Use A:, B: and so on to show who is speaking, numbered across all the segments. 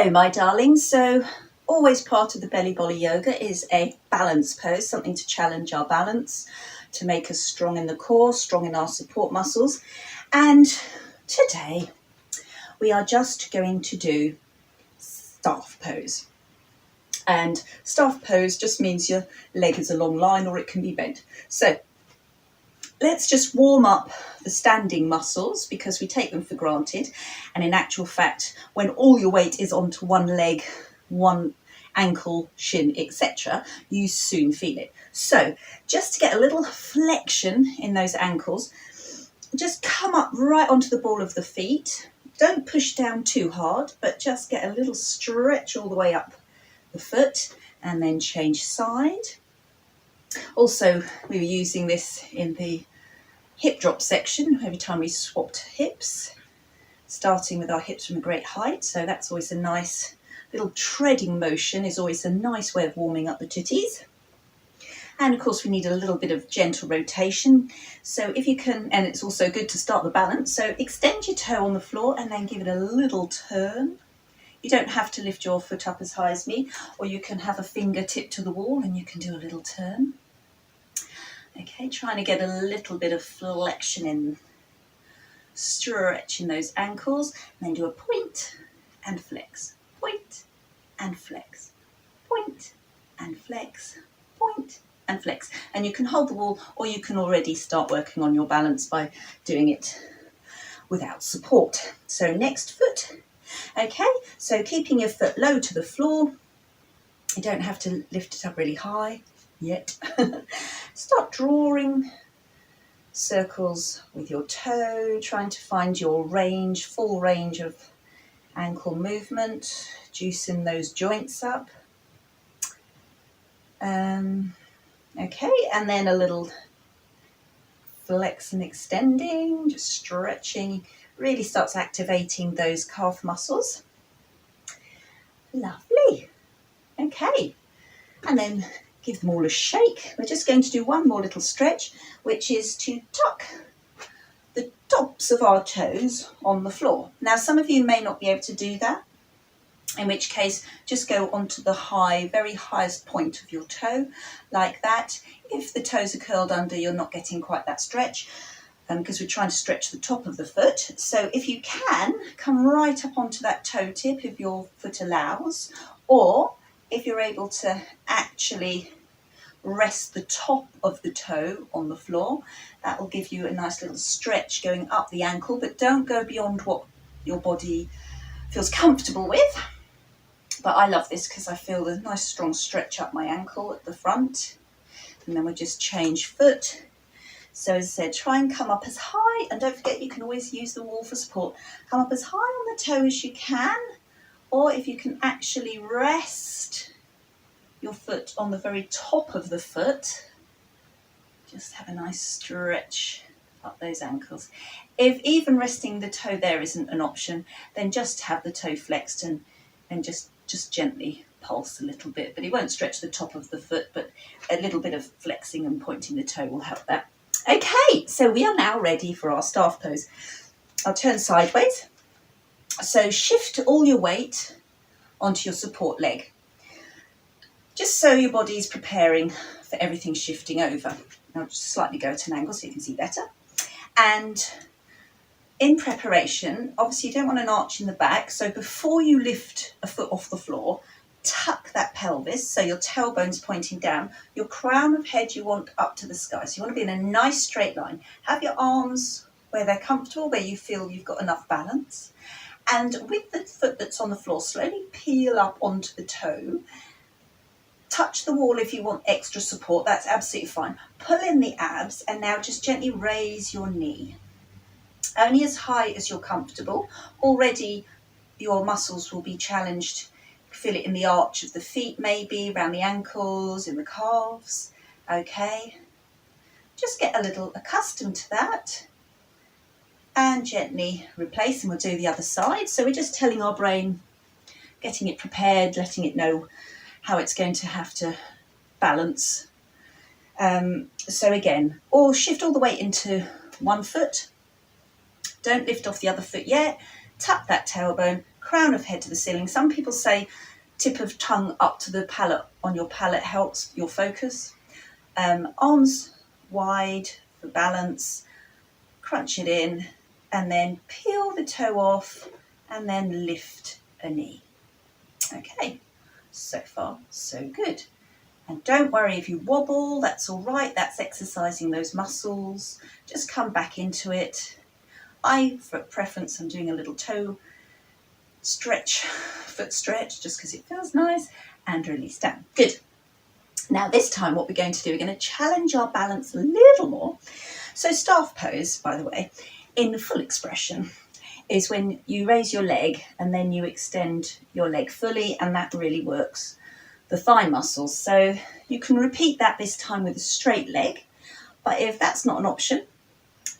A: Hello, my darlings. So always part of the belly boli yoga is a balance pose, something to challenge our balance, to make us strong in the core, strong in our support muscles. And today we are just going to do staff pose. And staff pose just means your leg is a long line or it can be bent. So let's just warm up the standing muscles because we take them for granted. And in actual fact, when all your weight is onto one leg, one ankle, shin, etc., you soon feel it. So just to get a little flexion in those ankles, just come up right onto the ball of the feet. Don't push down too hard, but just get a little stretch all the way up the foot and then change side. Also, we were using this in the hip drop section every time we swapped hips, starting with our hips from a great height. So that's always a nice little treading motion, is always a nice way of warming up the titties. And of course we need a little bit of gentle rotation. So if you can, and it's also good to start the balance, so extend your toe on the floor and then give it a little turn. You don't have to lift your foot up as high as me, or you can have a fingertip to the wall and you can do a little turn. Okay, trying to get a little bit of flexion in, stretching those ankles, and then do a point and flex, point and flex, point and flex, point and flex. And you can hold the wall, or you can already start working on your balance by doing it without support. So next foot. Okay, so keeping your foot low to the floor. You don't have to lift it up really high yet. Start drawing circles with your toe, trying to find your range, full range of ankle movement, juicing those joints up. Okay, and then a little flex and extending, just stretching, really starts activating those calf muscles. Lovely. Okay, and then give them all a shake. We're just going to do one more little stretch, which is to tuck the tops of our toes on the floor. Now, some of you may not be able to do that, in which case just go onto the very highest point of your toe, like that. If the toes are curled under, you're not getting quite that stretch, because we're trying to stretch the top of the foot. So if you can, come right up onto that toe tip if your foot allows, or if you're able to actually rest the top of the toe on the floor, that will give you a nice little stretch going up the ankle, but don't go beyond what your body feels comfortable with. But I love this because I feel a nice strong stretch up my ankle at the front. And then we'll just change foot. So as I said, try and come up as high, and don't forget you can always use the wall for support. Come up as high on the toe as you can, or if you can actually rest your foot on the very top of the foot, just have a nice stretch up those ankles. If even resting the toe there isn't an option, then just have the toe flexed and just gently pulse a little bit, but it won't stretch the top of the foot, but a little bit of flexing and pointing the toe will help that. Okay, so we are now ready for our staff pose. I'll turn sideways. So shift all your weight onto your support leg, just so your body is preparing for everything shifting over. I'll just slightly go at an angle so you can see better. And in preparation, obviously you don't want an arch in the back, so before you lift a foot off the floor, tuck that pelvis so your tailbone's pointing down. Your crown of head you want up to the sky, so you want to be in a nice straight line. Have your arms where they're comfortable, where you feel you've got enough balance. And with the foot that's on the floor, slowly peel up onto the toe. Touch the wall if you want extra support, that's absolutely fine. Pull in the abs and now just gently raise your knee. Only as high as you're comfortable. Already your muscles will be challenged. Feel it in the arch of the feet, maybe around the ankles, in the calves. Okay, just get a little accustomed to that and gently replace, and we'll do the other side. So we're just telling our brain, getting it prepared, letting it know how it's going to have to balance. So again, or shift all the weight into one foot. Don't lift off the other foot yet. tuck that tailbone, crown of head to the ceiling. Some people say tip of tongue up to the palate on your palate helps your focus. Arms wide for balance, crunch it in, and then peel the toe off and then lift a knee. Okay, so far so good. And don't worry if you wobble, that's all right, that's exercising those muscles. Just come back into it. For preference, I'm doing a little toe stretch, foot stretch, just because it feels nice, and release down. Good. Now this time what we're going to do, we're going to challenge our balance a little more. So staff pose, by the way, in full expression, is when you raise your leg and then you extend your leg fully, and that really works the thigh muscles. So you can repeat that this time with a straight leg, but if that's not an option,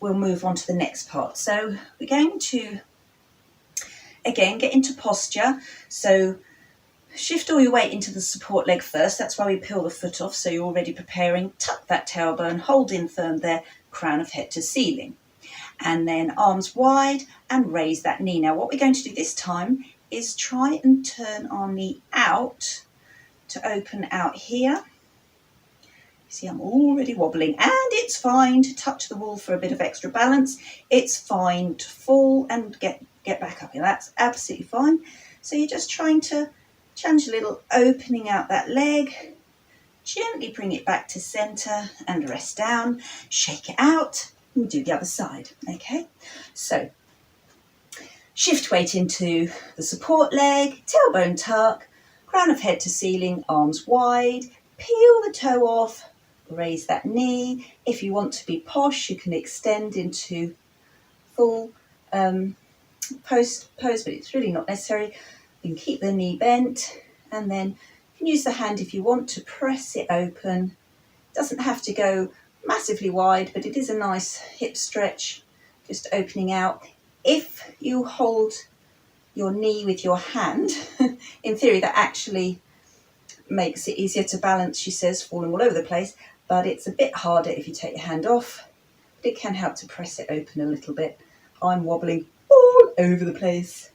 A: we'll move on to the next part. So we're going to, again, get into posture. So shift all your weight into the support leg first. That's why we peel the foot off. So you're already preparing. Tuck that tailbone, hold in firm there, crown of head to ceiling. And then arms wide and raise that knee. Now what we're going to do this time is try and turn our knee out to open out here. See, I'm already wobbling, and it's fine to touch the wall for a bit of extra balance. It's fine to fall and get back up here. That's absolutely fine. So you're just trying to challenge a little, opening out that leg. Gently bring it back to centre and rest down. Shake it out. We'll do the other side. Okay, so shift weight into the support leg, tailbone tuck, crown of head to ceiling, arms wide, peel the toe off, raise that knee. If you want to be posh, you can extend into full pose, but it's really not necessary. You can keep the knee bent, and then you can use the hand if you want to press it open. It doesn't have to go massively wide, but it is a nice hip stretch, just opening out. If you hold your knee with your hand, in theory that actually makes it easier to balance, she says, falling all over the place, but it's a bit harder if you take your hand off. But it can help to press it open a little bit. I'm wobbling all over the place.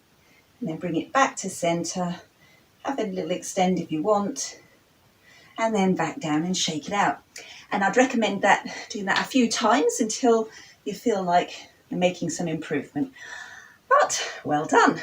A: And then bring it back to centre. Have a little extend if you want. And then back down and shake it out. And I'd recommend doing that a few times until you feel like you're making some improvement. But well done.